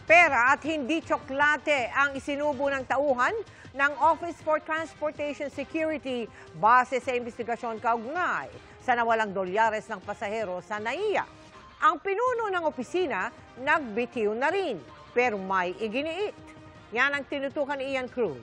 Pera at hindi tsoklate ang isinubo ng tauhan ng Office for Transportation Security base sa investigasyon kaugnay sa nawalang dolyares ng pasahero sa NAIA. Ang pinuno ng opisina nagbitiw na rin pero may iginiit. Yan ang tinutukan ni Ian Cruz.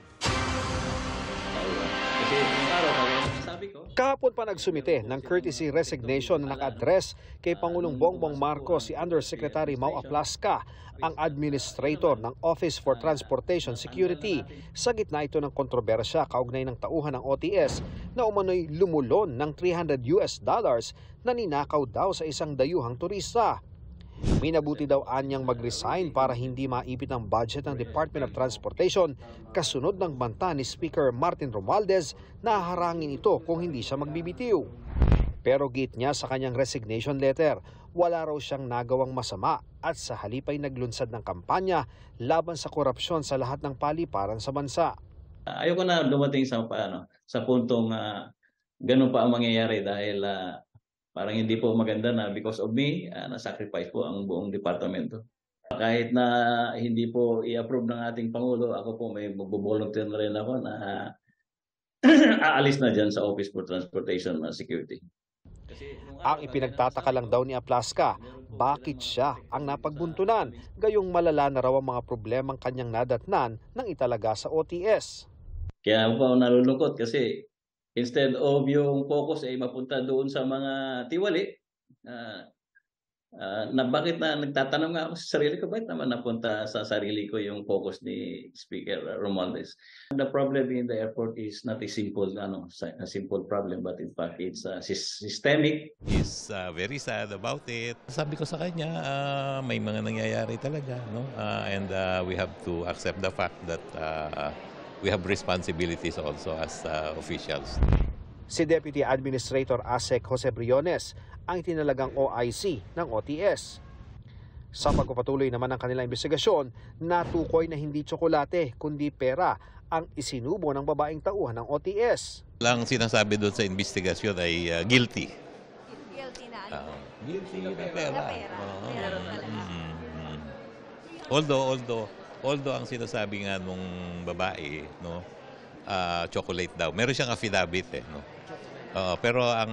Kahapon pa nagsumite ng courtesy resignation na naka-address kay Pangulong Bongbong Marcos si Undersecretary Mau Aplasca, ang administrator ng Office for Transportation Security. Sa gitna ito ng kontrobersya kaugnay ng tauhan ng OTS na umano'y lumulon ng $300 na ninakaw daw sa isang dayuhang turista. Minabuti daw anyang mag-resign para hindi maipit ang budget ng Department of Transportation kasunod ng banta ni Speaker Martin Romualdez na harangin ito kung hindi siya magbibitiw. Pero git niya sa kanyang resignation letter, wala raw siyang nagawang masama at sa halip ay naglunsad ng kampanya laban sa korupsyon sa lahat ng paliparan sa bansa. Ayoko na dumating sa puntong ganun pa ang mangyayari dahil parang hindi po maganda na because of me, na-sacrifice po ang buong departamento. Kahit na hindi po i-approve ng ating Pangulo, ako po may mag-volunteer na rin ako na aalis na dyan sa Office for Transportation Security. Ang ipinagtataka lang daw ni Aplasca, bakit siya ang napagbuntunan, gayong malala na raw ang mga problemang kanyang nadatnan nang italaga sa OTS. Kaya ako po nalulungkot kasi instead of yung focus ay mapunta doon sa mga tiwali, na bakit na nagtatanong nga ako sa sarili ko, bakit naman napunta sa sarili ko yung focus ni Speaker Romualdez. The problem in the airport is not a simple problem, but in fact it's systemic. He's very sad about it. Sabi ko sa kanya, may mga nangyayari talaga, no? And we have to accept the fact that we have responsibilities also as officials. Si Deputy Administrator ASEC Jose Briones ang itinalagang OIC ng OTS. Sa pagpapatuloy naman ng kanilang investigasyon, natukoy na hindi tsokolate kundi pera ang isinubo ng babaeng tauhan ng OTS. Lang sinasabi doon sa investigasyon ay guilty. Guilty na ano? Guilty na pera. Although ang sinasabi nga nung babae, no, chocolate daw. Meron siyang affidavit no. Pero ang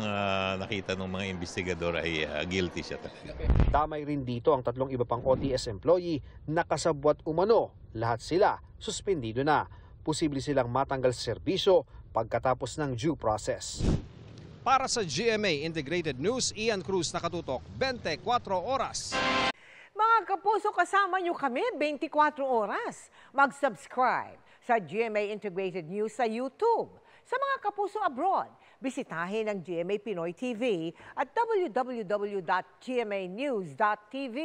nakita ng mga investigador ay guilty siya talaga. Damay rin dito ang tatlong iba pang OTS employee na kasabwat umano. Lahat sila suspendido na. Posible silang matanggal sa serbisyo pagkatapos ng due process. Para sa GMA Integrated News, Ian Cruz, nakatutok 24 oras. Mga kapuso, kasama nyo kami 24 oras. Mag-subscribe sa GMA Integrated News sa YouTube. Sa mga kapuso abroad, bisitahin ang GMA Pinoy TV at www.gmanews.tv.